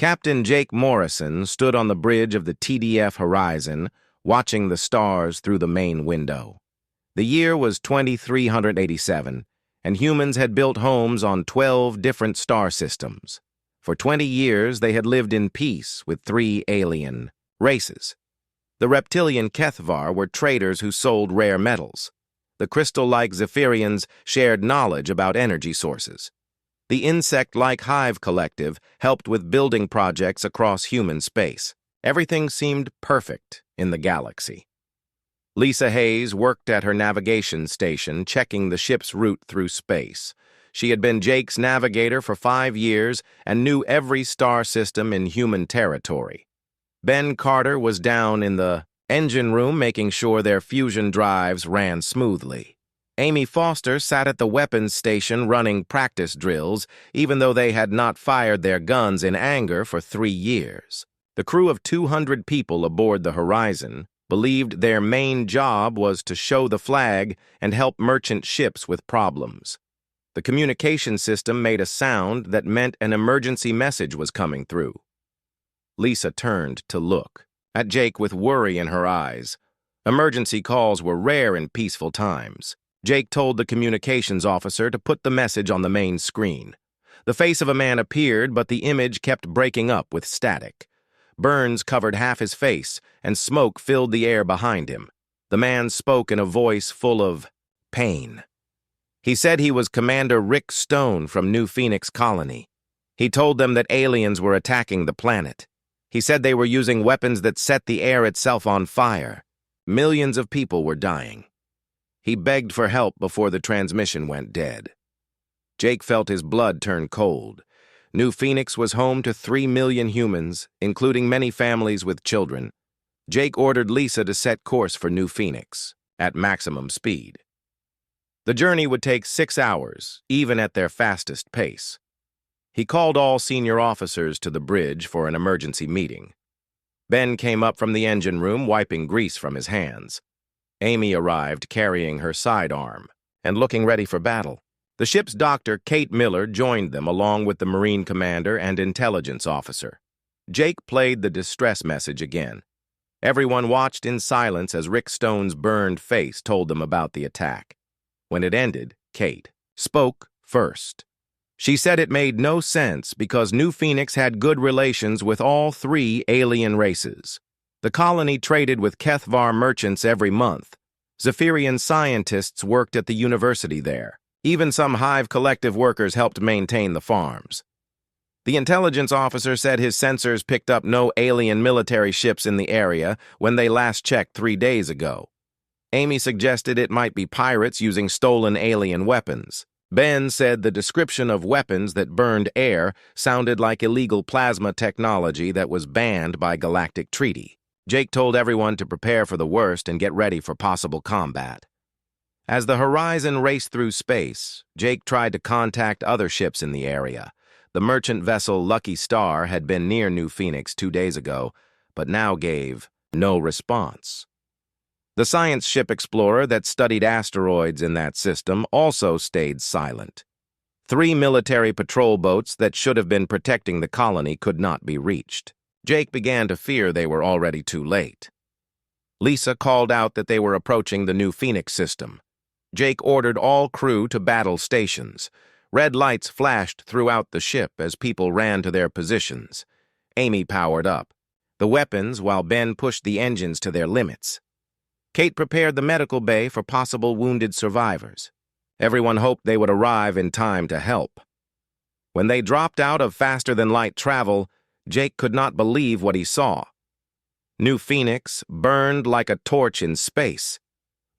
Captain Jake Morrison stood on the bridge of the TDF Horizon, watching the stars through the main window. The year was 2387, and humans had built homes on 12 different star systems. For 20 years, they had lived in peace with 3 alien races. The reptilian Kethvar were traders who sold rare metals. The crystal-like Zephyrians shared knowledge about energy sources. The insect-like Hive Collective helped with building projects across human space. Everything seemed perfect in the galaxy. Lisa Hayes worked at her navigation station, checking the ship's route through space. She had been Jake's navigator for 5 years and knew every star system in human territory. Ben Carter was down in the engine room making sure their fusion drives ran smoothly. Amy Foster sat at the weapons station running practice drills, even though they had not fired their guns in anger for 3 years. The crew of 200 people aboard the Horizon believed their main job was to show the flag and help merchant ships with problems. The communication system made a sound that meant an emergency message was coming through. Lisa turned to look at Jake with worry in her eyes. Emergency calls were rare in peaceful times. Jake told the communications officer to put the message on the main screen. The face of a man appeared, but the image kept breaking up with static. Burns covered half his face, and smoke filled the air behind him. The man spoke in a voice full of pain. He said he was Commander Rick Stone from New Phoenix Colony. He told them that aliens were attacking the planet. He said they were using weapons that set the air itself on fire. Millions of people were dying. He begged for help before the transmission went dead. Jake felt his blood turn cold. New Phoenix was home to 3 million humans, including many families with children. Jake ordered Lisa to set course for New Phoenix at maximum speed. The journey would take 6 hours, even at their fastest pace. He called all senior officers to the bridge for an emergency meeting. Ben came up from the engine room, wiping grease from his hands. Amy arrived carrying her sidearm and looking ready for battle. The ship's doctor, Kate Miller, joined them along with the Marine commander and intelligence officer. Jake played the distress message again. Everyone watched in silence as Rick Stone's burned face told them about the attack. When it ended, Kate spoke first. She said it made no sense because New Phoenix had good relations with all 3 alien races. The colony traded with Kethvar merchants every month. Zephyrian scientists worked at the university there. Even some Hive Collective workers helped maintain the farms. The intelligence officer said his sensors picked up no alien military ships in the area when they last checked 3 days ago. Amy suggested it might be pirates using stolen alien weapons. Ben said the description of weapons that burned air sounded like illegal plasma technology that was banned by Galactic Treaty. Jake told everyone to prepare for the worst and get ready for possible combat. As the Horizon raced through space, Jake tried to contact other ships in the area. The merchant vessel Lucky Star had been near New Phoenix 2 days ago, but now gave no response. The science ship Explorer that studied asteroids in that system also stayed silent. 3 military patrol boats that should have been protecting the colony could not be reached. Jake began to fear they were already too late. Lisa called out that they were approaching the New Phoenix system. Jake ordered all crew to battle stations. Red lights flashed throughout the ship as people ran to their positions. Amy powered up the weapons while Ben pushed the engines to their limits. Kate prepared the medical bay for possible wounded survivors. Everyone hoped they would arrive in time to help. When they dropped out of faster-than-light travel, Jake could not believe what he saw. New Phoenix burned like a torch in space.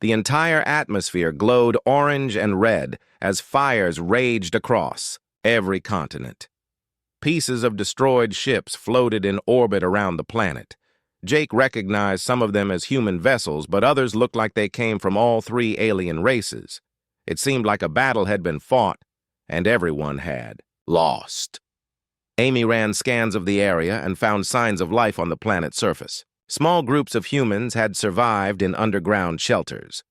The entire atmosphere glowed orange and red as fires raged across every continent. Pieces of destroyed ships floated in orbit around the planet. Jake recognized some of them as human vessels, but others looked like they came from all 3 alien races. It seemed like a battle had been fought, and everyone had lost. Amy ran scans of the area and found signs of life on the planet's surface. Small groups of humans had survived in underground shelters.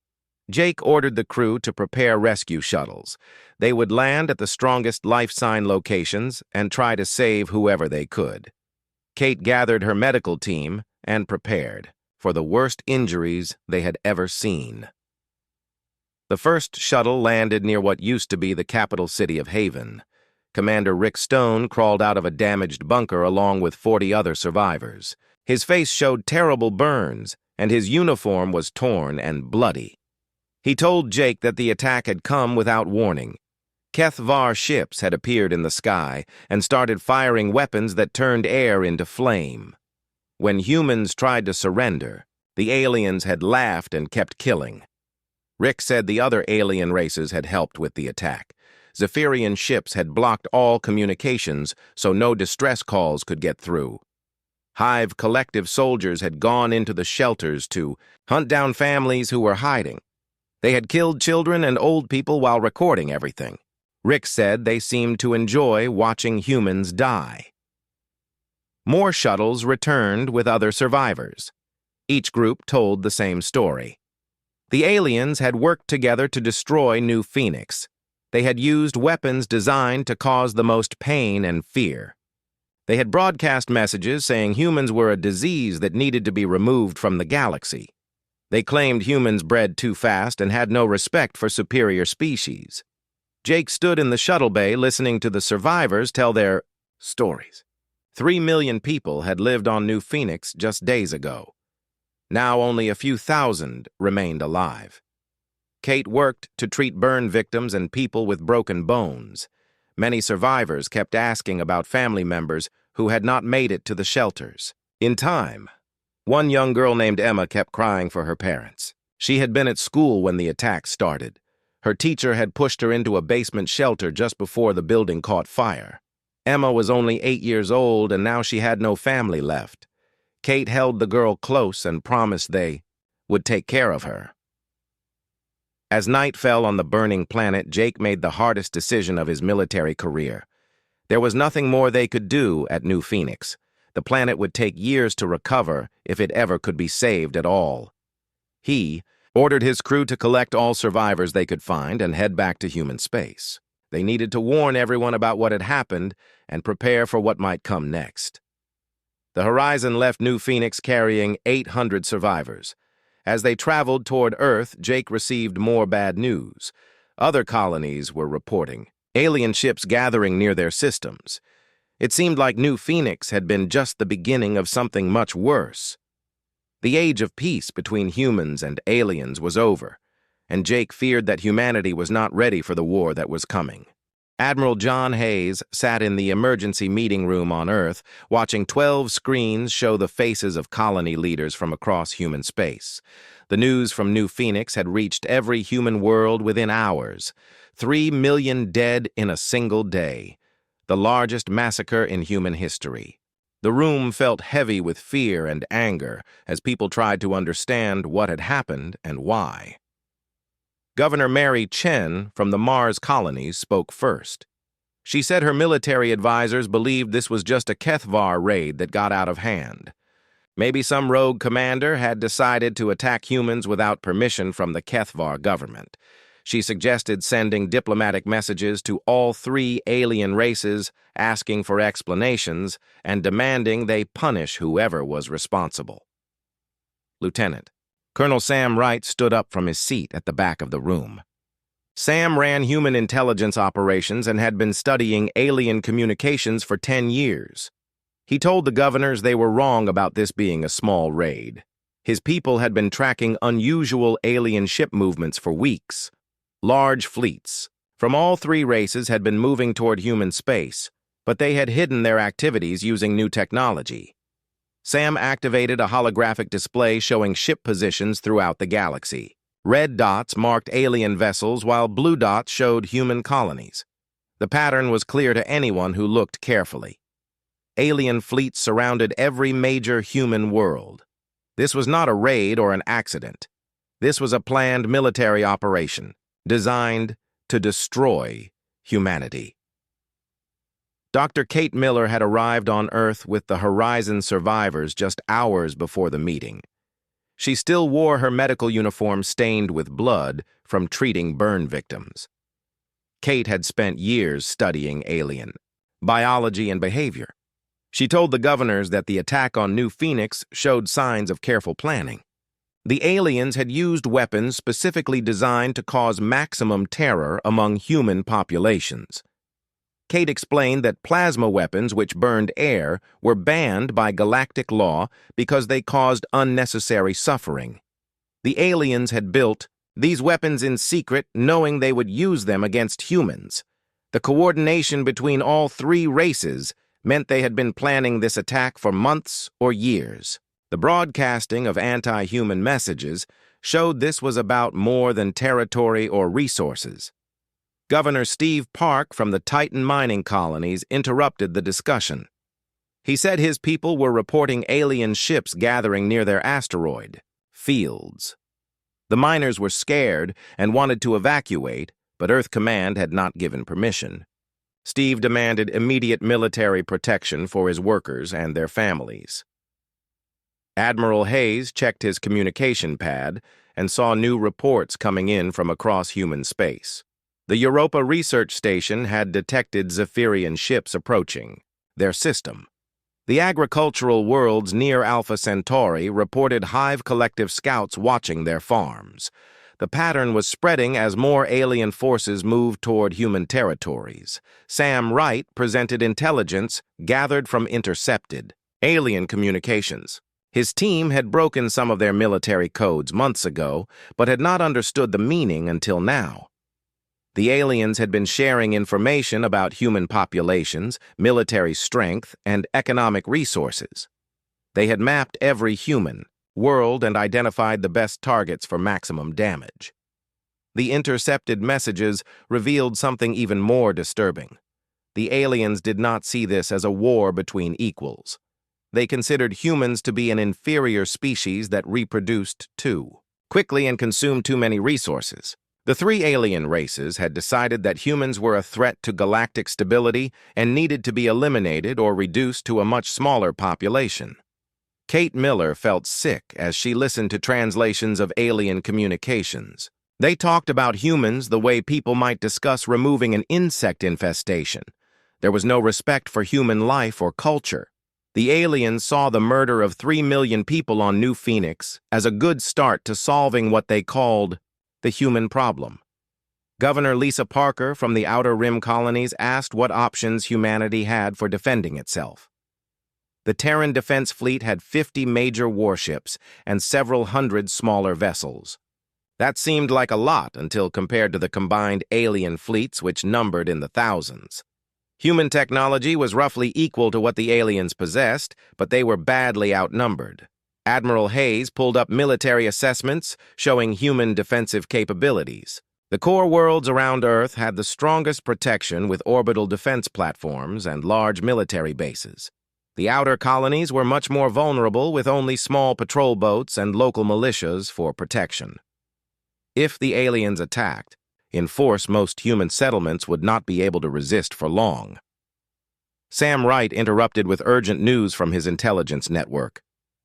Jake ordered the crew to prepare rescue shuttles. They would land at the strongest life sign locations and try to save whoever they could. Kate gathered her medical team and prepared for the worst injuries they had ever seen. The first shuttle landed near what used to be the capital city of Haven. Commander Rick Stone crawled out of a damaged bunker along with 40 other survivors. His face showed terrible burns, and his uniform was torn and bloody. He told Jake that the attack had come without warning. HFY ships had appeared in the sky and started firing weapons that turned air into flame. When humans tried to surrender, the aliens had laughed and kept killing. Rick said the other alien races had helped with the attack. Zephyrian ships had blocked all communications so no distress calls could get through. Hive collective soldiers had gone into the shelters to hunt down families who were hiding. They had killed children and old people while recording everything. Rick said they seemed to enjoy watching humans die. More shuttles returned with other survivors. Each group told the same story. The aliens had worked together to destroy New Phoenix. They had used weapons designed to cause the most pain and fear. They had broadcast messages saying humans were a disease that needed to be removed from the galaxy. They claimed humans bred too fast and had no respect for superior species. Jake stood in the shuttle bay listening to the survivors tell their stories. 3 million people had lived on New Phoenix just days ago. Now only a few thousand remained alive. Kate worked to treat burn victims and people with broken bones. Many survivors kept asking about family members who had not made it to the shelters. In time, one young girl named Emma kept crying for her parents. She had been at school when the attack started. Her teacher had pushed her into a basement shelter just before the building caught fire. Emma was only 8 years old, and now she had no family left. Kate held the girl close and promised they would take care of her. As night fell on the burning planet, Jake made the hardest decision of his military career. There was nothing more they could do at New Phoenix. The planet would take years to recover if it ever could be saved at all. He ordered his crew to collect all survivors they could find and head back to human space. They needed to warn everyone about what had happened and prepare for what might come next. The Horizon left New Phoenix carrying 800 survivors. As they traveled toward Earth, Jake received more bad news. Other colonies were reporting, alien ships gathering near their systems. It seemed like New Phoenix had been just the beginning of something much worse. The age of peace between humans and aliens was over, and Jake feared that humanity was not ready for the war that was coming. Admiral John Hayes sat in the emergency meeting room on Earth, watching 12 screens show the faces of colony leaders from across human space. The news from New Phoenix had reached every human world within hours. 3 million dead in a single day. The largest massacre in human history. The room felt heavy with fear and anger as people tried to understand what had happened and why. Governor Mary Chen from the Mars colonies spoke first. She said her military advisors believed this was just a HFY raid that got out of hand. Maybe some rogue commander had decided to attack humans without permission from the HFY government. She suggested sending diplomatic messages to all 3 alien races, asking for explanations and demanding they punish whoever was responsible. Lieutenant, Colonel Sam Wright stood up from his seat at the back of the room. Sam ran human intelligence operations and had been studying alien communications for 10 years. He told the governors they were wrong about this being a small raid. His people had been tracking unusual alien ship movements for weeks. Large fleets from all 3 races had been moving toward human space, but they had hidden their activities using new technology. Sam activated a holographic display showing ship positions throughout the galaxy. Red dots marked alien vessels while blue dots showed human colonies. The pattern was clear to anyone who looked carefully. Alien fleets surrounded every major human world. This was not a raid or an accident. This was a planned military operation, designed to destroy humanity. Dr. Kate Miller had arrived on Earth with the Horizon survivors just hours before the meeting. She still wore her medical uniform stained with blood from treating burn victims. Kate had spent years studying alien biology and behavior. She told the governors that the attack on New Phoenix showed signs of careful planning. The aliens had used weapons specifically designed to cause maximum terror among human populations. Kate explained that plasma weapons which burned air were banned by galactic law because they caused unnecessary suffering. The aliens had built these weapons in secret, knowing they would use them against humans. The coordination between all three races meant they had been planning this attack for months or years. The broadcasting of anti-human messages showed this was about more than territory or resources. Governor Steve Park from the Titan mining colonies interrupted the discussion. He said his people were reporting alien ships gathering near their asteroid fields. The miners were scared and wanted to evacuate, but Earth Command had not given permission. Steve demanded immediate military protection for his workers and their families. Admiral Hayes checked his communication pad and saw new reports coming in from across human space. The Europa Research Station had detected Zephyrian ships approaching their system. The agricultural worlds near Alpha Centauri reported Hive Collective scouts watching their farms. The pattern was spreading as more alien forces moved toward human territories. Sam Wright presented intelligence gathered from intercepted alien communications. His team had broken some of their military codes months ago, but had not understood the meaning until now. The aliens had been sharing information about human populations, military strength, and economic resources. They had mapped every human world and identified the best targets for maximum damage. The intercepted messages revealed something even more disturbing. The aliens did not see this as a war between equals. They considered humans to be an inferior species that reproduced too quickly and consumed too many resources. The three alien races had decided that humans were a threat to galactic stability and needed to be eliminated or reduced to a much smaller population. Kate Miller felt sick as she listened to translations of alien communications. They talked about humans the way people might discuss removing an insect infestation. There was no respect for human life or culture. The aliens saw the murder of 3 million people on New Phoenix as a good start to solving what they called the human problem. Governor Lisa Parker from the Outer Rim colonies asked what options humanity had for defending itself. The Terran Defense Fleet had 50 major warships and several hundred smaller vessels. That seemed like a lot until compared to the combined alien fleets, which numbered in the thousands. Human technology was roughly equal to what the aliens possessed, but they were badly outnumbered. Admiral Hayes pulled up military assessments showing human defensive capabilities. The core worlds around Earth had the strongest protection with orbital defense platforms and large military bases. The outer colonies were much more vulnerable with only small patrol boats and local militias for protection. If the aliens attacked, in force most human settlements would not be able to resist for long. Sam Wright interrupted with urgent news from his intelligence network.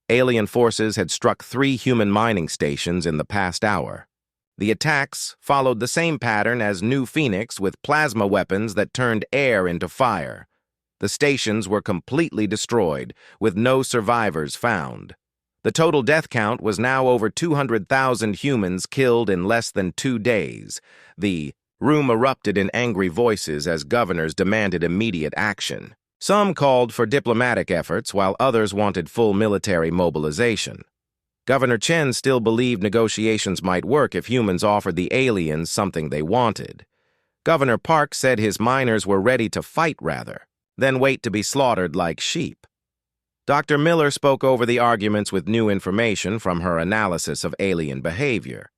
Alien forces had struck 3 human mining stations in the past hour. The attacks followed the same pattern as New Phoenix with plasma weapons that turned air into fire. The stations were completely destroyed, with no survivors found. The total death count was now over 200,000 humans killed in less than 2 days. The room erupted in angry voices as governors demanded immediate action. Some called for diplomatic efforts, while others wanted full military mobilization. Governor Chen still believed negotiations might work if humans offered the aliens something they wanted. Governor Park said his miners were ready to fight rather than wait to be slaughtered like sheep. Dr. Miller spoke over the arguments with new information from her analysis of alien behavior.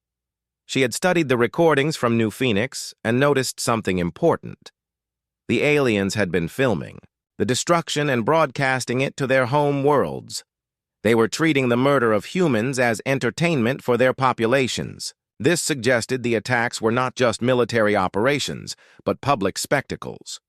She had studied the recordings from New Phoenix and noticed something important. The aliens had been filming the destruction and broadcasting it to their home worlds. They were treating the murder of humans as entertainment for their populations. This suggested the attacks were not just military operations, but public spectacles.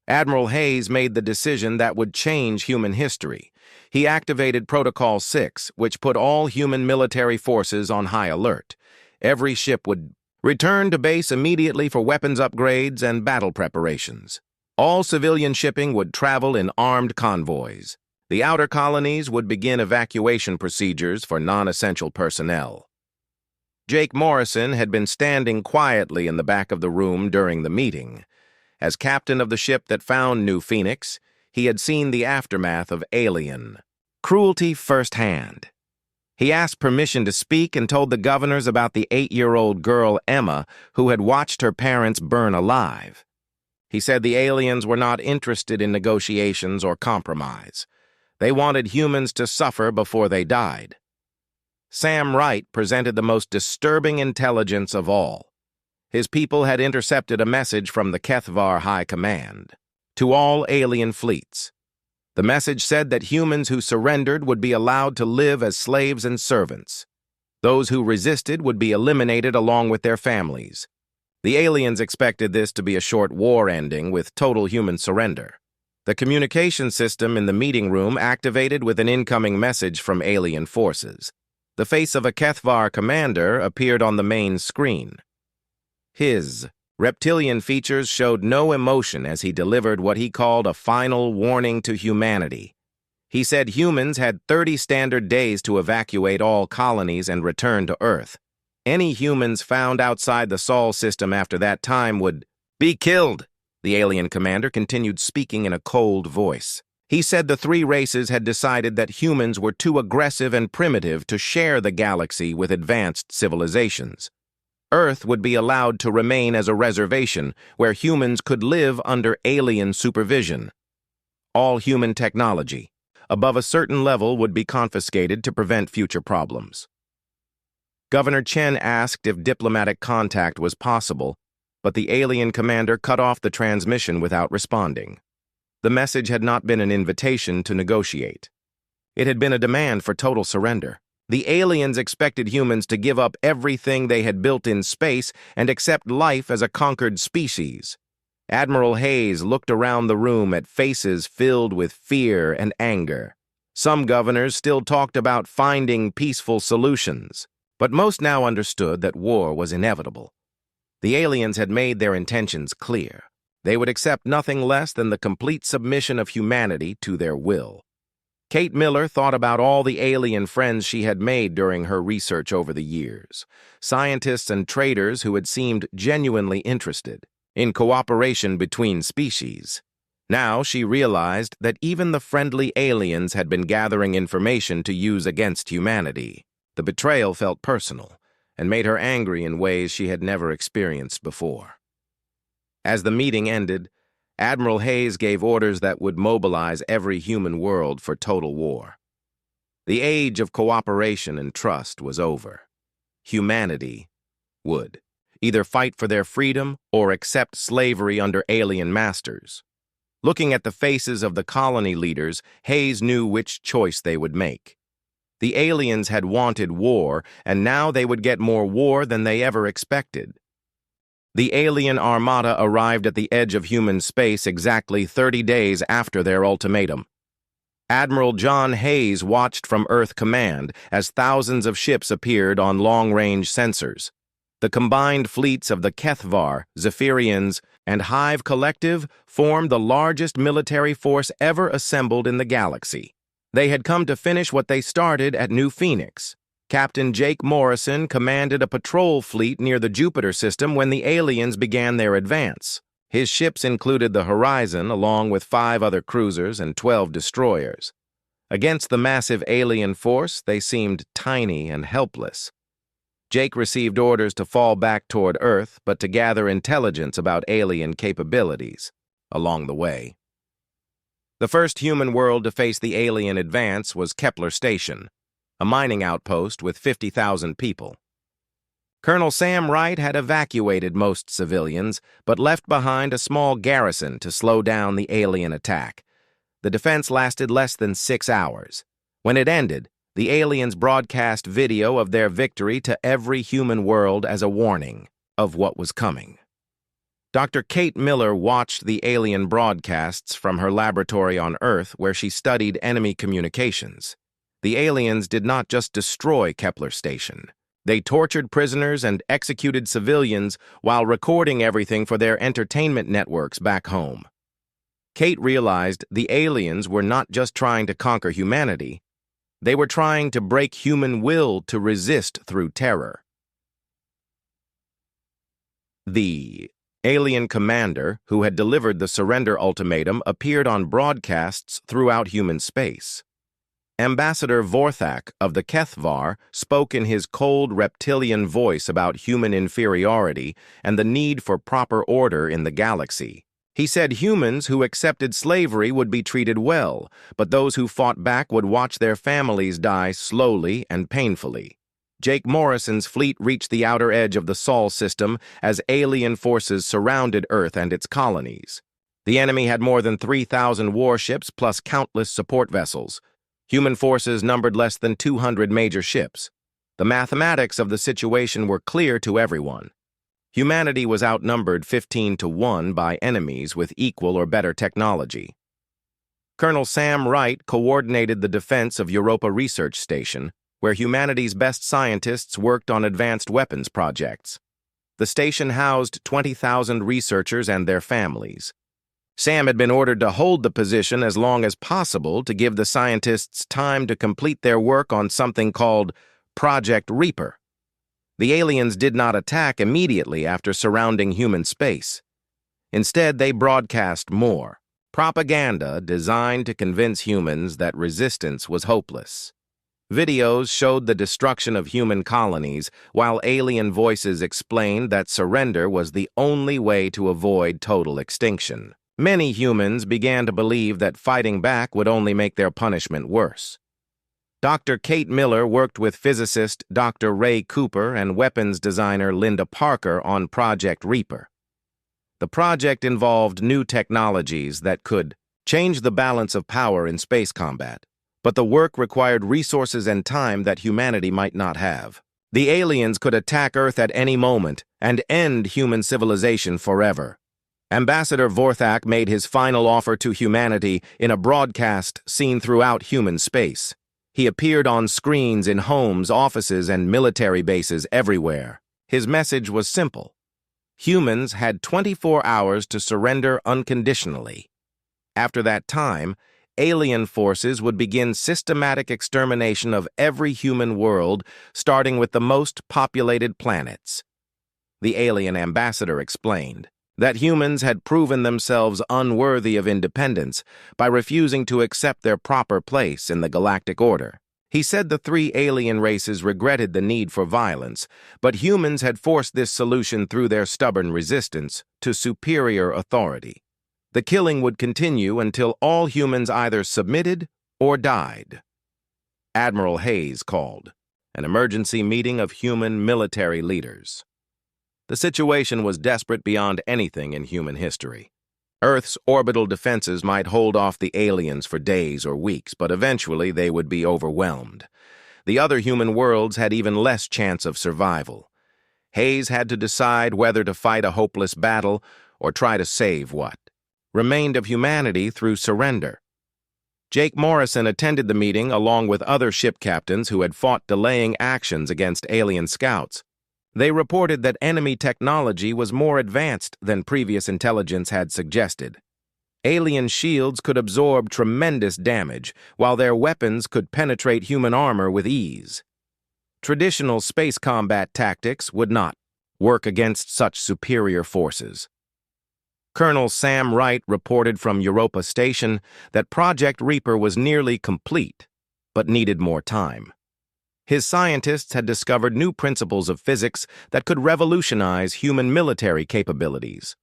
Admiral Hayes made the decision that would change human history. He activated Protocol 6, which put all human military forces on high alert. Every ship would return to base immediately for weapons upgrades and battle preparations. All civilian shipping would travel in armed convoys. The outer colonies would begin evacuation procedures for non-essential personnel. Jake Morrison had been standing quietly in the back of the room during the meeting. As captain of the ship that found New Phoenix, he had seen the aftermath of alien cruelty firsthand. He asked permission to speak and told the governors about the 8-year-old girl, Emma, who had watched her parents burn alive. He said the aliens were not interested in negotiations or compromise. They wanted humans to suffer before they died. Sam Wright presented the most disturbing intelligence of all. His people had intercepted a message from the Kethvar High Command to all alien fleets. The message said that humans who surrendered would be allowed to live as slaves and servants. Those who resisted would be eliminated along with their families. The aliens expected this to be a short war ending with total human surrender. The communication system in the meeting room activated with an incoming message from alien forces. The face of a Kethvar commander appeared on the main screen. His reptilian features showed no emotion as he delivered what he called a final warning to humanity. He said humans had 30 standard days to evacuate all colonies and return to Earth. Any humans found outside the Sol system after that time would be killed. The alien commander continued speaking in a cold voice. He said the 3 races had decided that humans were too aggressive and primitive to share the galaxy with advanced civilizations. Earth would be allowed to remain as a reservation where humans could live under alien supervision. All human technology, above a certain level, would be confiscated to prevent future problems. Governor Chen asked if diplomatic contact was possible, but the alien commander cut off the transmission without responding. The message had not been an invitation to negotiate. It had been a demand for total surrender. The aliens expected humans to give up everything they had built in space and accept life as a conquered species. Admiral Hayes looked around the room at faces filled with fear and anger. Some governors still talked about finding peaceful solutions, but most now understood that war was inevitable. The aliens had made their intentions clear. They would accept nothing less than the complete submission of humanity to their will. Kate Miller thought about all the alien friends she had made during her research over the years, scientists and traders who had seemed genuinely interested in cooperation between species. Now she realized that even the friendly aliens had been gathering information to use against humanity. The betrayal felt personal and made her angry in ways she had never experienced before. As the meeting ended, Admiral Hayes gave orders that would mobilize every human world for total war. The age of cooperation and trust was over. Humanity would either fight for their freedom or accept slavery under alien masters. Looking at the faces of the colony leaders, Hayes knew which choice they would make. The aliens had wanted war, and now they would get more war than they ever expected. The alien armada arrived at the edge of human space exactly 30 days after their ultimatum. Admiral John Hayes watched from Earth Command as thousands of ships appeared on long-range sensors. The combined fleets of the Kethvar, Zephyrians, and Hive Collective formed the largest military force ever assembled in the galaxy. They had come to finish what they started at New Phoenix. Captain Jake Morrison commanded a patrol fleet near the Jupiter system when the aliens began their advance. His ships included the Horizon, along with 5 other cruisers and 12 destroyers. Against the massive alien force, they seemed tiny and helpless. Jake received orders to fall back toward Earth, but to gather intelligence about alien capabilities along the way. The first human world to face the alien advance was Kepler Station, a mining outpost with 50,000 people. Colonel Sam Wright had evacuated most civilians, but left behind a small garrison to slow down the alien attack. The defense lasted less than 6 hours. When it ended, the aliens broadcast video of their victory to every human world as a warning of what was coming. Dr. Kate Miller watched the alien broadcasts from her laboratory on Earth, where she studied enemy communications. The aliens did not just destroy Kepler Station. They tortured prisoners and executed civilians while recording everything for their entertainment networks back home. Kate realized the aliens were not just trying to conquer humanity, they were trying to break human will to resist through terror. The alien commander who had delivered the surrender ultimatum appeared on broadcasts throughout human space. Ambassador Vorthak of the Kethvar spoke in his cold reptilian voice about human inferiority and the need for proper order in the galaxy. He said humans who accepted slavery would be treated well, but those who fought back would watch their families die slowly and painfully. Jake Morrison's fleet reached the outer edge of the Sol system as alien forces surrounded Earth and its colonies. The enemy had more than 3,000 warships plus countless support vessels. Human forces numbered less than 200 major ships. The mathematics of the situation were clear to everyone. Humanity was outnumbered 15-1 by enemies with equal or better technology. Colonel Sam Wright coordinated the defense of Europa Research Station, where humanity's best scientists worked on advanced weapons projects. The station housed 20,000 researchers and their families. Sam had been ordered to hold the position as long as possible to give the scientists time to complete their work on something called Project Reaper. The aliens did not attack immediately after surrounding human space. Instead, they broadcast more propaganda designed to convince humans that resistance was hopeless. Videos showed the destruction of human colonies, while alien voices explained that surrender was the only way to avoid total extinction. Many humans began to believe that fighting back would only make their punishment worse. Dr. Kate Miller worked with physicist Dr. Ray Cooper and weapons designer Linda Parker on Project Reaper. The project involved new technologies that could change the balance of power in space combat, but the work required resources and time that humanity might not have. The aliens could attack Earth at any moment and end human civilization forever. Ambassador Vorthak made his final offer to humanity in a broadcast seen throughout human space. He appeared on screens in homes, offices, and military bases everywhere. His message was simple. Humans had 24 hours to surrender unconditionally. After that time, alien forces would begin systematic extermination of every human world, starting with the most populated planets. The alien ambassador explained that humans had proven themselves unworthy of independence by refusing to accept their proper place in the galactic order. He said the three alien races regretted the need for violence, but humans had forced this solution through their stubborn resistance to superior authority. The killing would continue until all humans either submitted or died. Admiral Hayes called an emergency meeting of human military leaders. The situation was desperate beyond anything in human history. Earth's orbital defenses might hold off the aliens for days or weeks, but eventually they would be overwhelmed. The other human worlds had even less chance of survival. Hayes had to decide whether to fight a hopeless battle or try to save what remained of humanity through surrender. Jake Morrison attended the meeting along with other ship captains who had fought delaying actions against alien scouts. They reported that enemy technology was more advanced than previous intelligence had suggested. Alien shields could absorb tremendous damage, while their weapons could penetrate human armor with ease. Traditional space combat tactics would not work against such superior forces. Colonel Sam Wright reported from Europa Station that Project Reaper was nearly complete, but needed more time. His scientists had discovered new principles of physics that could revolutionize human military capabilities.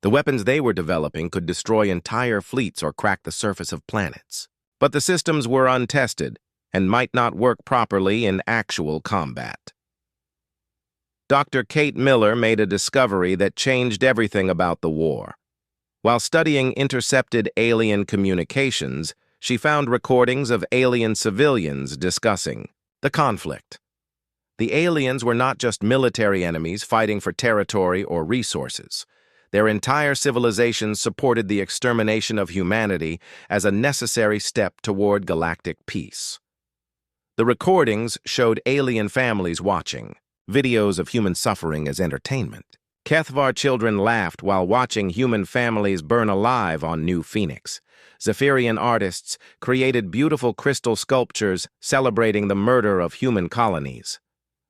The weapons they were developing could destroy entire fleets or crack the surface of planets. But the systems were untested and might not work properly in actual combat. Dr. Kate Miller made a discovery that changed everything about the war. While studying intercepted alien communications, she found recordings of alien civilians discussing the conflict. The aliens were not just military enemies fighting for territory or resources. Their entire civilizations supported the extermination of humanity as a necessary step toward galactic peace. The recordings showed alien families watching, videos of human suffering as entertainment. Kethvar children laughed while watching human families burn alive on New Phoenix. Zephyrian artists created beautiful crystal sculptures celebrating the murder of human colonies.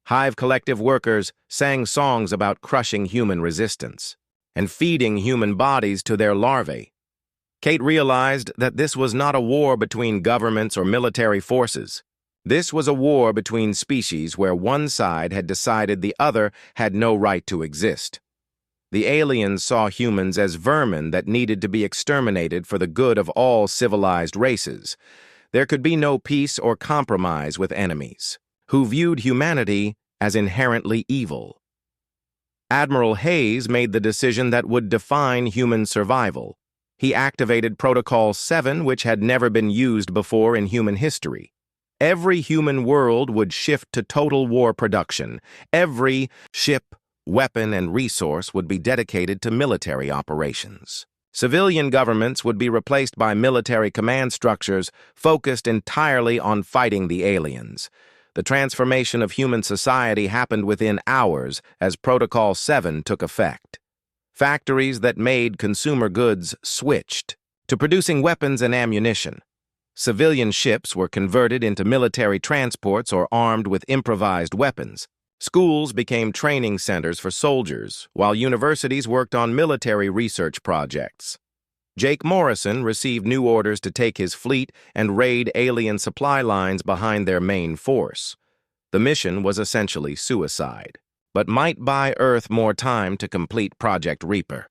Hive collective workers sang songs about crushing human resistance and feeding human bodies to their larvae. Kate realized that this was not a war between governments or military forces. This was a war between species where one side had decided the other had no right to exist. The aliens saw humans as vermin that needed to be exterminated for the good of all civilized races. There could be no peace or compromise with enemies, who viewed humanity as inherently evil. Admiral Hayes made the decision that would define human survival. He activated Protocol 7, which had never been used before in human history. Every human world would shift to total war production. Every ship, weapon, and resource would be dedicated to military operations. Civilian governments would be replaced by military command structures focused entirely on fighting the aliens. The transformation of human society happened within hours as Protocol 7 took effect. Factories that made consumer goods switched to producing weapons and ammunition. Civilian ships were converted into military transports or armed with improvised weapons. Schools became training centers for soldiers, while universities worked on military research projects. Jake Morrison received new orders to take his fleet and raid alien supply lines behind their main force. The mission was essentially suicide, but might buy Earth more time to complete Project Reaper.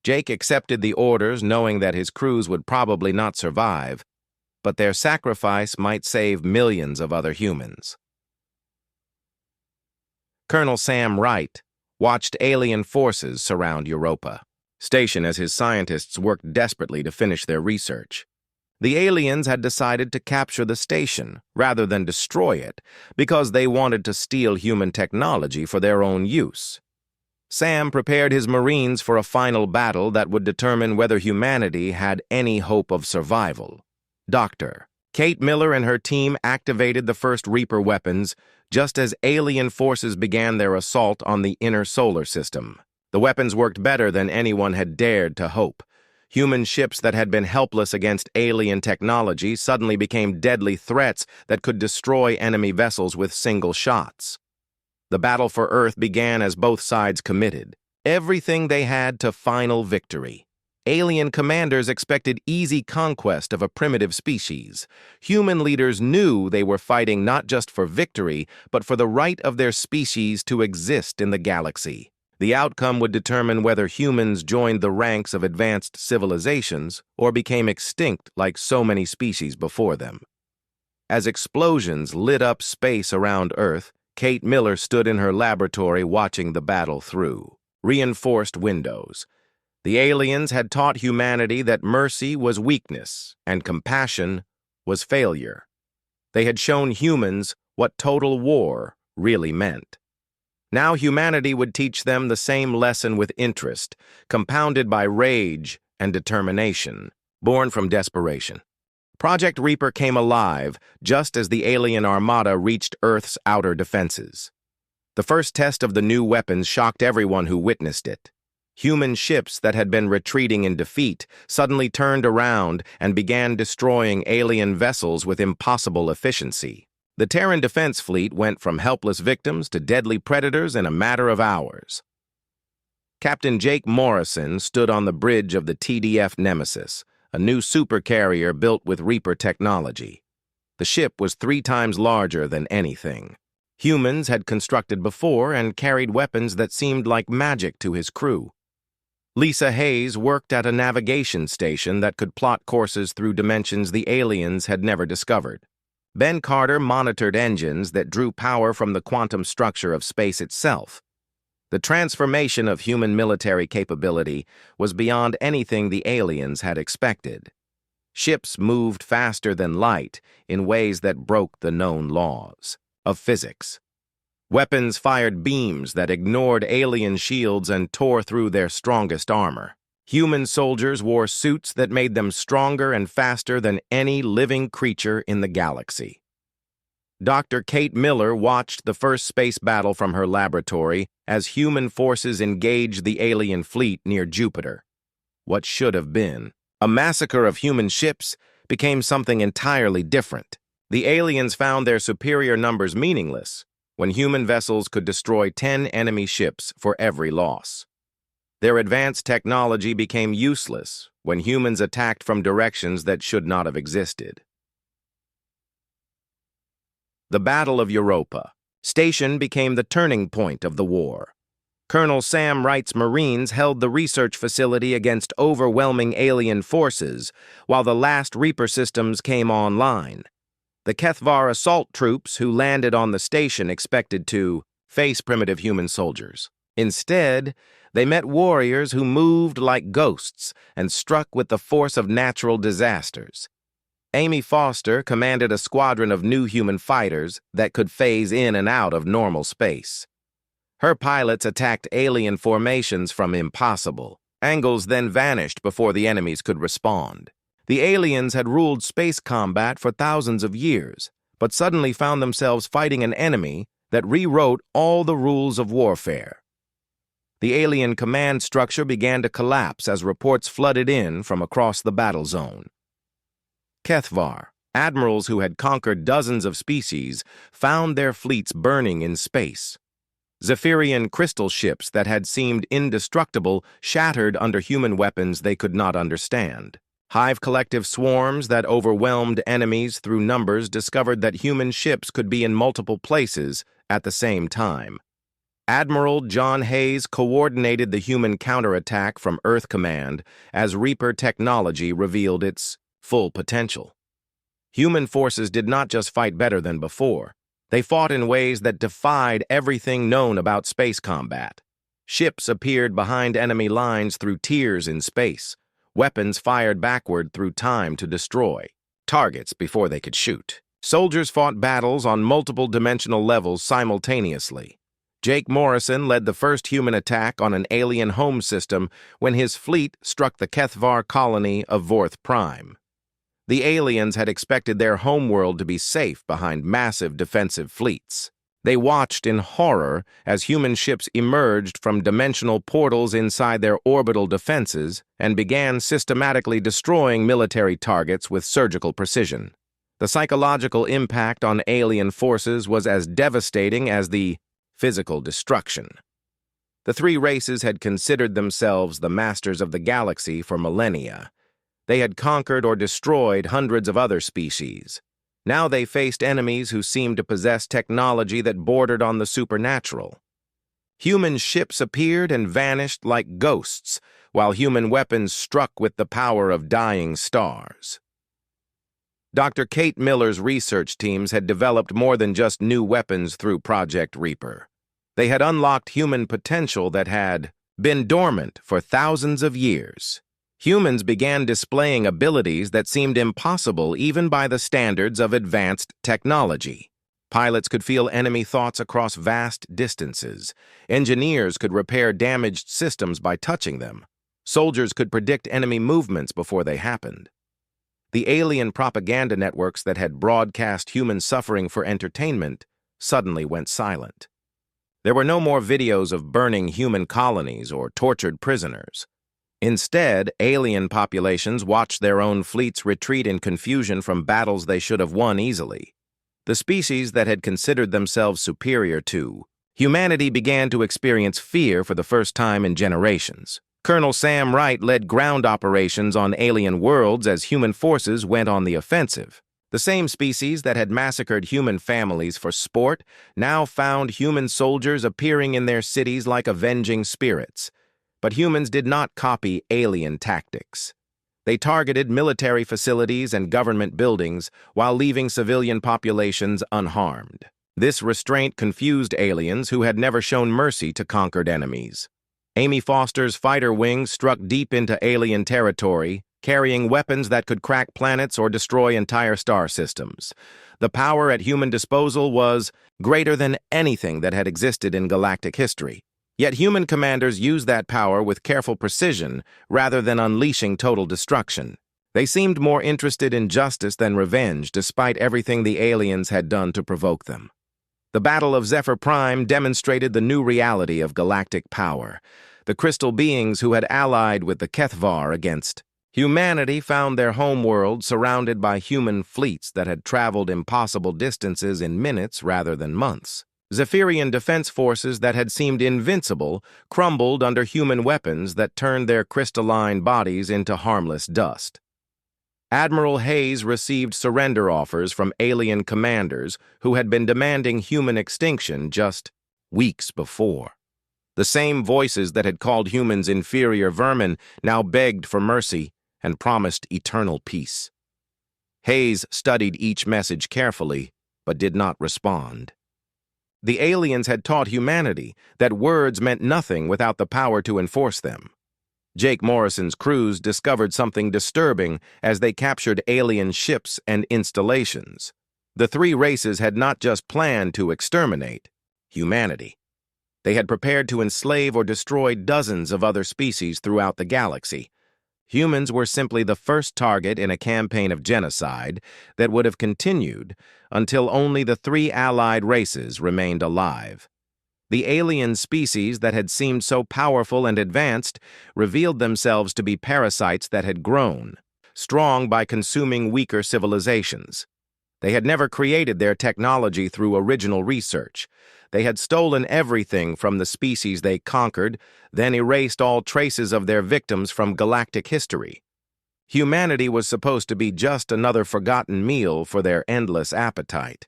Jake accepted the orders knowing that his crews would probably not survive, but their sacrifice might save millions of other humans. Colonel Sam Wright watched alien forces surround Europa station as his scientists worked desperately to finish their research. The aliens had decided to capture the station rather than destroy it because they wanted to steal human technology for their own use. Sam prepared his Marines for a final battle that would determine whether humanity had any hope of survival. Dr. Kate Miller and her team activated the first Reaper weapons just as alien forces began their assault on the inner solar system. The weapons worked better than anyone had dared to hope. Human ships that had been helpless against alien technology suddenly became deadly threats that could destroy enemy vessels with single shots. The battle for Earth began as both sides committed everything they had to final victory. Alien commanders expected easy conquest of a primitive species. Human leaders knew they were fighting not just for victory, but for the right of their species to exist in the galaxy. The outcome would determine whether humans joined the ranks of advanced civilizations or became extinct like so many species before them. As explosions lit up space around Earth, Kate Miller stood in her laboratory watching the battle through reinforced windows. The aliens had taught humanity that mercy was weakness and compassion was failure. They had shown humans what total war really meant. Now humanity would teach them the same lesson with interest, compounded by rage and determination, born from desperation. Project Reaper came alive just as the alien armada reached Earth's outer defenses. The first test of the new weapons shocked everyone who witnessed it. Human ships that had been retreating in defeat suddenly turned around and began destroying alien vessels with impossible efficiency. The Terran Defense Fleet went from helpless victims to deadly predators in a matter of hours. Captain Jake Morrison stood on the bridge of the TDF Nemesis, a new supercarrier built with Reaper technology. The ship was 3 times larger than anything humans had constructed before and carried weapons that seemed like magic to his crew. Lisa Hayes worked at a navigation station that could plot courses through dimensions the aliens had never discovered. Ben Carter monitored engines that drew power from the quantum structure of space itself. The transformation of human military capability was beyond anything the aliens had expected. Ships moved faster than light in ways that broke the known laws of physics. Weapons fired beams that ignored alien shields and tore through their strongest armor. Human soldiers wore suits that made them stronger and faster than any living creature in the galaxy. Dr. Kate Miller watched the first space battle from her laboratory as human forces engaged the alien fleet near Jupiter. What should have been a massacre of human ships became something entirely different. The aliens found their superior numbers meaningless when human vessels could destroy 10 enemy ships for every loss. Their advanced technology became useless when humans attacked from directions that should not have existed. The Battle of Europa. Station became the turning point of the war. Colonel Sam Wright's Marines held the research facility against overwhelming alien forces, while the last Reaper systems came online. The Kethvar assault troops who landed on the station expected to face primitive human soldiers. Instead, they met warriors who moved like ghosts and struck with the force of natural disasters. Amy Foster commanded a squadron of new human fighters that could phase in and out of normal space. Her pilots attacked alien formations from impossible angles, then vanished before the enemies could respond. The aliens had ruled space combat for thousands of years, but suddenly found themselves fighting an enemy that rewrote all the rules of warfare. The alien command structure began to collapse as reports flooded in from across the battle zone. Kethvar, admirals who had conquered dozens of species, found their fleets burning in space. Zephyrian crystal ships that had seemed indestructible shattered under human weapons they could not understand. Hive collective swarms that overwhelmed enemies through numbers discovered that human ships could be in multiple places at the same time. Admiral John Hayes coordinated the human counterattack from Earth Command as Reaper technology revealed its full potential. Human forces did not just fight better than before. They fought in ways that defied everything known about space combat. Ships appeared behind enemy lines through tiers in space. Weapons fired backward through time to destroy targets before they could shoot. Soldiers fought battles on multiple dimensional levels simultaneously. Jake Morrison led the first human attack on an alien home system when his fleet struck the Kethvar colony of Vorth Prime. The aliens had expected their homeworld to be safe behind massive defensive fleets. They watched in horror as human ships emerged from dimensional portals inside their orbital defenses and began systematically destroying military targets with surgical precision. The psychological impact on alien forces was as devastating as the physical destruction. The three races had considered themselves the masters of the galaxy for millennia. They had conquered or destroyed hundreds of other species. Now they faced enemies who seemed to possess technology that bordered on the supernatural. Human ships appeared and vanished like ghosts, while human weapons struck with the power of dying stars. Dr. Kate Miller's research teams had developed more than just new weapons through Project Reaper. They had unlocked human potential that had been dormant for thousands of years. Humans began displaying abilities that seemed impossible even by the standards of advanced technology. Pilots could feel enemy thoughts across vast distances. Engineers could repair damaged systems by touching them. Soldiers could predict enemy movements before they happened. The alien propaganda networks that had broadcast human suffering for entertainment suddenly went silent. There were no more videos of burning human colonies or tortured prisoners. Instead, alien populations watched their own fleets retreat in confusion from battles they should have won easily. The species that had considered themselves superior to humanity began to experience fear for the first time in generations. Colonel Sam Wright led ground operations on alien worlds as human forces went on the offensive. The same species that had massacred human families for sport now found human soldiers appearing in their cities like avenging spirits. But humans did not copy alien tactics. They targeted military facilities and government buildings while leaving civilian populations unharmed. This restraint confused aliens who had never shown mercy to conquered enemies. Amy Foster's fighter wings struck deep into alien territory, carrying weapons that could crack planets or destroy entire star systems. The power at human disposal was greater than anything that had existed in galactic history. Yet human commanders used that power with careful precision rather than unleashing total destruction. They seemed more interested in justice than revenge, despite everything the aliens had done to provoke them. The Battle of Zephyr Prime demonstrated the new reality of galactic power. The crystal beings who had allied with the Kethvar against humanity found their homeworld surrounded by human fleets that had traveled impossible distances in minutes rather than months. Zephyrian defense forces that had seemed invincible crumbled under human weapons that turned their crystalline bodies into harmless dust. Admiral Hayes received surrender offers from alien commanders who had been demanding human extinction just weeks before. The same voices that had called humans inferior vermin now begged for mercy and promised eternal peace. Hayes studied each message carefully, but did not respond. The aliens had taught humanity that words meant nothing without the power to enforce them. Jake Morrison's crews discovered something disturbing as they captured alien ships and installations. The three races had not just planned to exterminate humanity. They had prepared to enslave or destroy dozens of other species throughout the galaxy. Humans were simply the first target in a campaign of genocide that would have continued until only the three allied races remained alive. The alien species that had seemed so powerful and advanced revealed themselves to be parasites that had grown, strong by consuming weaker civilizations. They had never created their technology through original research. They had stolen everything from the species they conquered, then erased all traces of their victims from galactic history. Humanity was supposed to be just another forgotten meal for their endless appetite.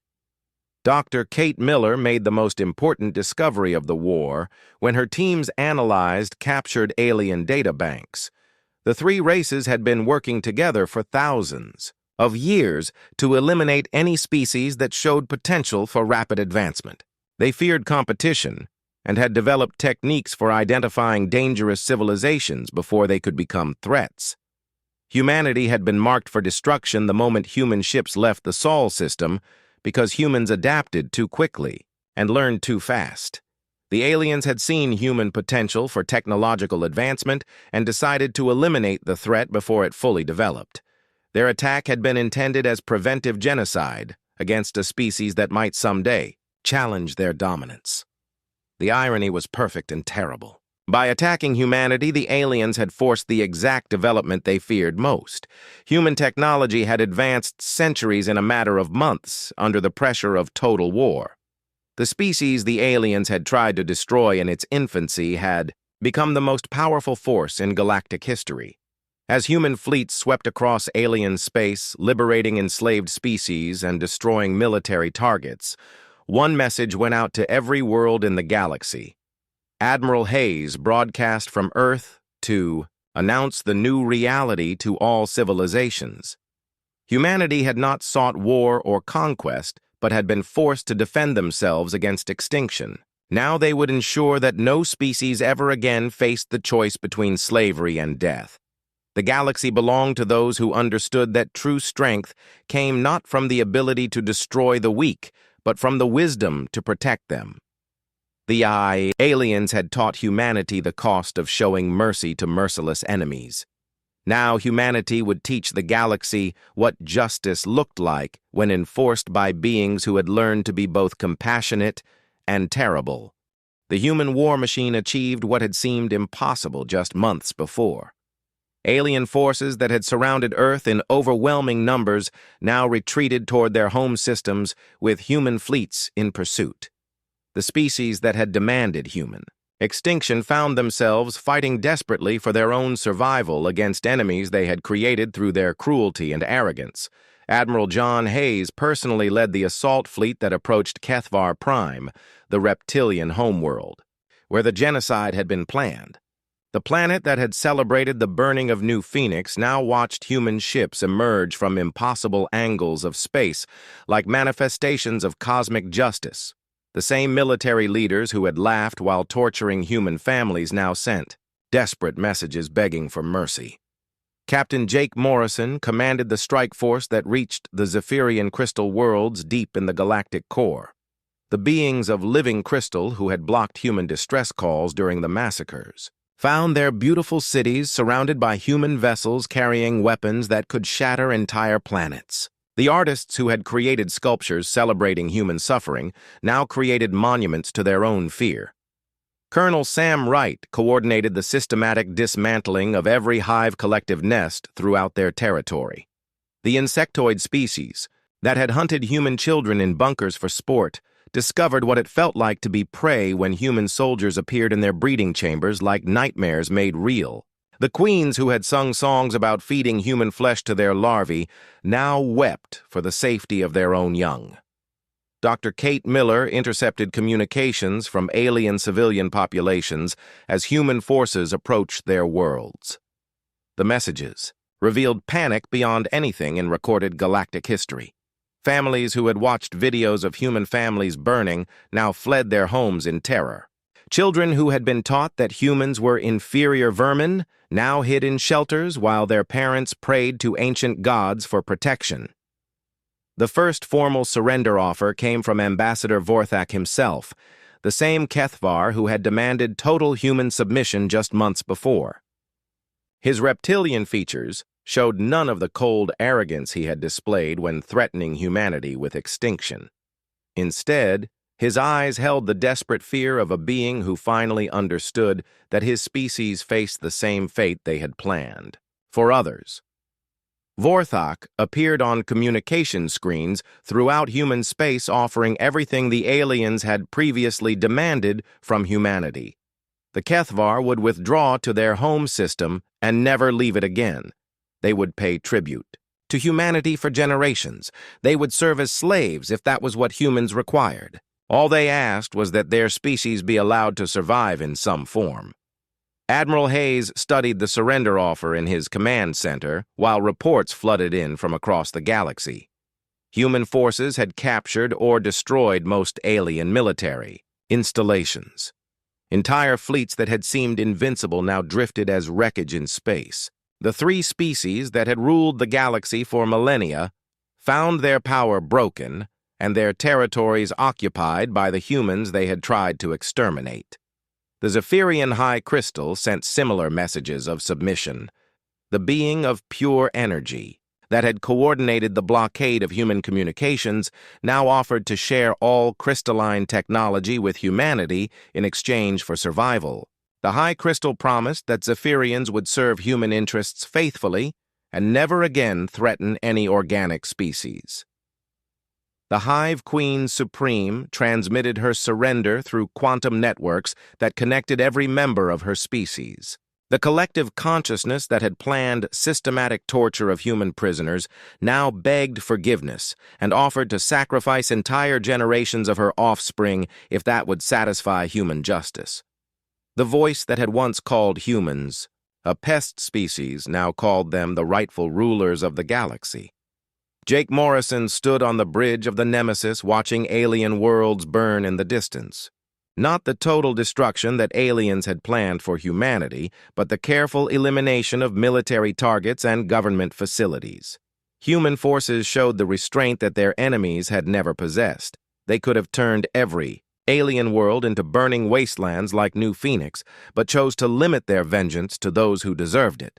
Dr. Kate Miller made the most important discovery of the war when her teams analyzed captured alien databanks. The three races had been working together for thousands of years to eliminate any species that showed potential for rapid advancement. They feared competition and had developed techniques for identifying dangerous civilizations before they could become threats. Humanity had been marked for destruction the moment human ships left the Sol system because humans adapted too quickly and learned too fast. The aliens had seen human potential for technological advancement and decided to eliminate the threat before it fully developed. Their attack had been intended as preventive genocide against a species that might someday challenge their dominance. The irony was perfect and terrible. By attacking humanity, the aliens had forced the exact development they feared most. Human technology had advanced centuries in a matter of months under the pressure of total war. The species the aliens had tried to destroy in its infancy had become the most powerful force in galactic history. As human fleets swept across alien space, liberating enslaved species and destroying military targets, one message went out to every world in the galaxy. Admiral Hayes broadcast from Earth to announce the new reality to all civilizations. Humanity had not sought war or conquest, but had been forced to defend themselves against extinction. Now they would ensure that no species ever again faced the choice between slavery and death. The galaxy belonged to those who understood that true strength came not from the ability to destroy the weak, but from the wisdom to protect them. The aliens had taught humanity the cost of showing mercy to merciless enemies. Now humanity would teach the galaxy what justice looked like when enforced by beings who had learned to be both compassionate and terrible. The human war machine achieved what had seemed impossible just months before. Alien forces that had surrounded Earth in overwhelming numbers now retreated toward their home systems with human fleets in pursuit. The species that had demanded human extinction found themselves fighting desperately for their own survival against enemies they had created through their cruelty and arrogance. Admiral John Hayes personally led the assault fleet that approached Kethvar Prime, the reptilian homeworld, where the genocide had been planned. The planet that had celebrated the burning of New Phoenix now watched human ships emerge from impossible angles of space like manifestations of cosmic justice. The same military leaders who had laughed while torturing human families now sent desperate messages begging for mercy. Captain Jake Morrison commanded the strike force that reached the Zephyrian crystal worlds deep in the galactic core. The beings of living crystal who had blocked human distress calls during the massacres. found their beautiful cities surrounded by human vessels carrying weapons that could shatter entire planets. The artists who had created sculptures celebrating human suffering now created monuments to their own fear. Colonel Sam Wright coordinated the systematic dismantling of every hive collective nest throughout their territory. The insectoid species that had hunted human children in bunkers for sport discovered what it felt like to be prey when human soldiers appeared in their breeding chambers like nightmares made real. The queens who had sung songs about feeding human flesh to their larvae now wept for the safety of their own young. Dr. Kate Miller intercepted communications from alien civilian populations as human forces approached their worlds. The messages revealed panic beyond anything in recorded galactic history. Families who had watched videos of human families burning now fled their homes in terror. Children who had been taught that humans were inferior vermin now hid in shelters while their parents prayed to ancient gods for protection. The first formal surrender offer came from Ambassador Vorthak himself, the same Kethvar who had demanded total human submission just months before. His reptilian features showed none of the cold arrogance he had displayed when threatening humanity with extinction. Instead, his eyes held the desperate fear of a being who finally understood that his species faced the same fate they had planned for others. Vorthak appeared on communication screens throughout human space, offering everything the aliens had previously demanded from humanity. The Kethvar would withdraw to their home system and never leave it again. They would pay tribute to humanity for generations. They would serve as slaves if that was what humans required. All they asked was that their species be allowed to survive in some form. Admiral Hayes studied the surrender offer in his command center while reports flooded in from across the galaxy. Human forces had captured or destroyed most alien military installations. Entire fleets that had seemed invincible now drifted as wreckage in space. The three species that had ruled the galaxy for millennia found their power broken and their territories occupied by the humans they had tried to exterminate. The Zephyrian High Crystal sent similar messages of submission. The being of pure energy that had coordinated the blockade of human communications now offered to share all crystalline technology with humanity in exchange for survival. The High Crystal promised that Zephyrians would serve human interests faithfully and never again threaten any organic species. The Hive Queen Supreme transmitted her surrender through quantum networks that connected every member of her species. The collective consciousness that had planned systematic torture of human prisoners now begged forgiveness and offered to sacrifice entire generations of her offspring if that would satisfy human justice. The voice that had once called humans a pest species now called them the rightful rulers of the galaxy. Jake Morrison stood on the bridge of the Nemesis watching alien worlds burn in the distance. Not the total destruction that aliens had planned for humanity, but the careful elimination of military targets and government facilities. Human forces showed the restraint that their enemies had never possessed. They could have turned every alien world into burning wastelands like New Phoenix, but chose to limit their vengeance to those who deserved it.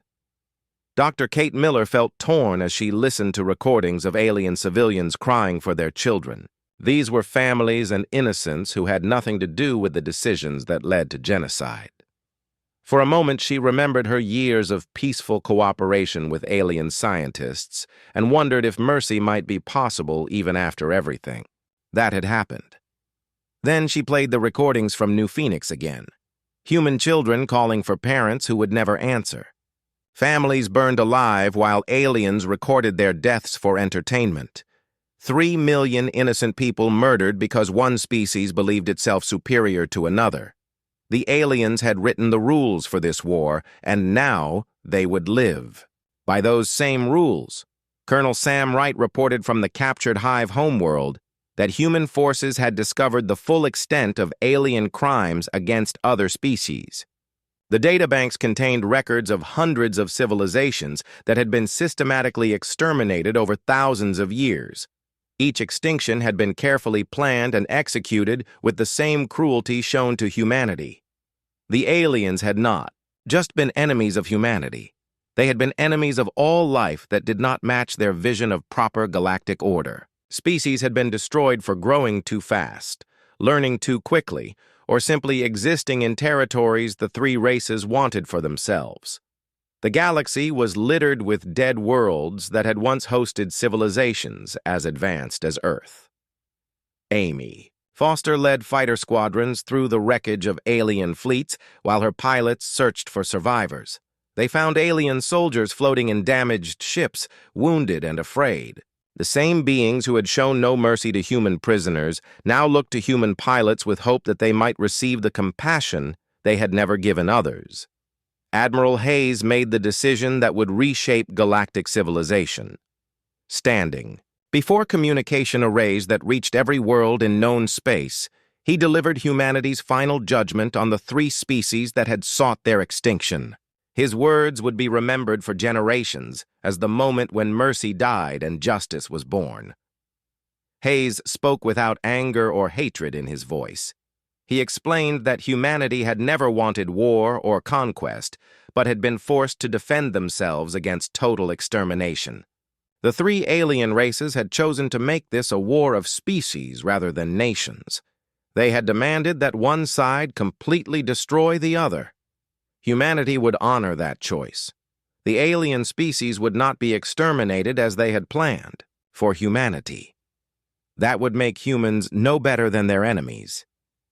Dr. Kate Miller felt torn as she listened to recordings of alien civilians crying for their children. These were families and innocents who had nothing to do with the decisions that led to genocide. For a moment, she remembered her years of peaceful cooperation with alien scientists and wondered if mercy might be possible even after everything that had happened. Then she played the recordings from New Phoenix again. Human children calling for parents who would never answer. Families burned alive while aliens recorded their deaths for entertainment. 3 million innocent people murdered because one species believed itself superior to another. The aliens had written the rules for this war, and now they would live by those same rules. Colonel Sam Wright reported from the captured Hive homeworld that human forces had discovered the full extent of alien crimes against other species. The databanks contained records of hundreds of civilizations that had been systematically exterminated over thousands of years. Each extinction had been carefully planned and executed with the same cruelty shown to humanity. The aliens had not. just been enemies of humanity. They had been enemies of all life that did not match their vision of proper galactic order. Species had been destroyed for growing too fast, learning too quickly, or simply existing in territories the three races wanted for themselves. The galaxy was littered with dead worlds that had once hosted civilizations as advanced as Earth. Amy. Foster led fighter squadrons through the wreckage of alien fleets while her pilots searched for survivors. They found alien soldiers floating in damaged ships, wounded and afraid. The same beings who had shown no mercy to human prisoners now looked to human pilots with hope that they might receive the compassion they had never given others. Admiral Hayes made the decision that would reshape galactic civilization. Standing. Before communication arrays that reached every world in known space, he delivered humanity's final judgment on the three species that had sought their extinction. His words would be remembered for generations as the moment when mercy died and justice was born. Hayes spoke without anger or hatred in his voice. He explained that humanity had never wanted war or conquest, but had been forced to defend themselves against total extermination. The three alien races had chosen to make this a war of species rather than nations. They had demanded that one side completely destroy the other. Humanity would honor that choice. The alien species would not be exterminated as they had planned, for humanity. That would make humans no better than their enemies.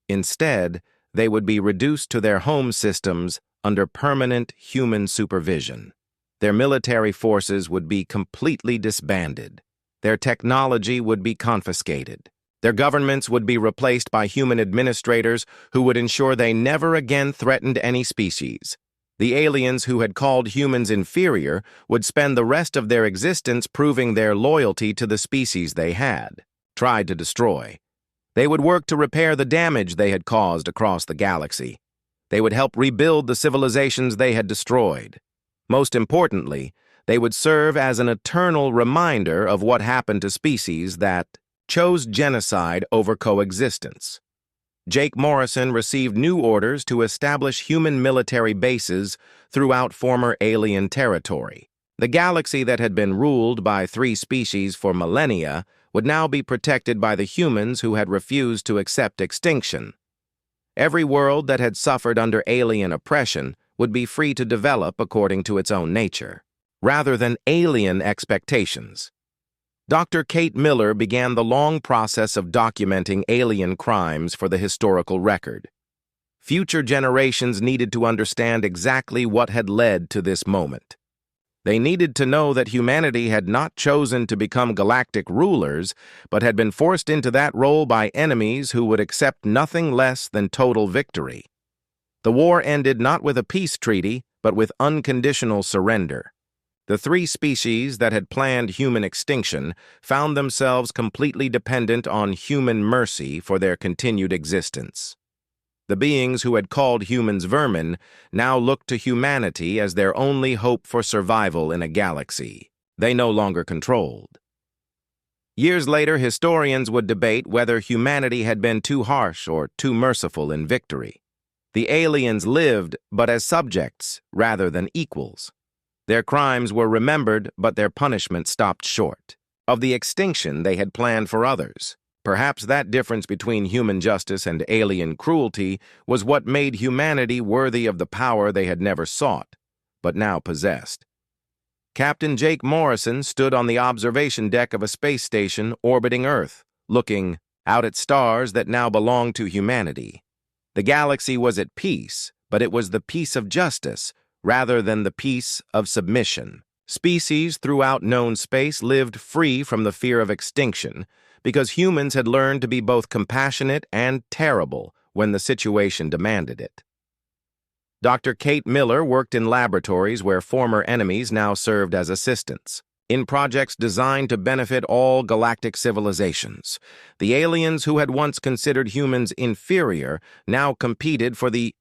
Instead, they would be reduced to their home systems under permanent human supervision. Their military forces would be completely disbanded. Their technology would be confiscated. Their governments would be replaced by human administrators who would ensure they never again threatened any species. The aliens who had called humans inferior would spend the rest of their existence proving their loyalty to the species they had tried to destroy. They would work to repair the damage they had caused across the galaxy. They would help rebuild the civilizations they had destroyed. Most importantly, they would serve as an eternal reminder of what happened to species that chose genocide over coexistence. Jake Morrison received new orders to establish human military bases throughout former alien territory. The galaxy that had been ruled by three species for millennia would now be protected by the humans who had refused to accept extinction. Every world that had suffered under alien oppression would be free to develop according to its own nature, rather than alien expectations. Dr. Kate Miller began the long process of documenting alien crimes for the historical record. Future generations needed to understand exactly what had led to this moment. They needed to know that humanity had not chosen to become galactic rulers, but had been forced into that role by enemies who would accept nothing less than total victory. The war ended not with a peace treaty, but with unconditional surrender. The three species that had planned human extinction found themselves completely dependent on human mercy for their continued existence. The beings who had called humans vermin now looked to humanity as their only hope for survival in a galaxy they no longer controlled. Years later, historians would debate whether humanity had been too harsh or too merciful in victory. The aliens lived, but as subjects rather than equals. Their crimes were remembered, but their punishment stopped short of the extinction they had planned for others. Perhaps that difference between human justice and alien cruelty was what made humanity worthy of the power they had never sought, but now possessed. Captain Jake Morrison stood on the observation deck of a space station orbiting Earth, looking out at stars that now belonged to humanity. The galaxy was at peace, but it was the peace of justice rather than the peace of submission. Species throughout known space lived free from the fear of extinction because humans had learned to be both compassionate and terrible when the situation demanded it. Dr. Kate Miller worked in laboratories where former enemies now served as assistants. In projects designed to benefit all galactic civilizations, the aliens who had once considered humans inferior now competed for the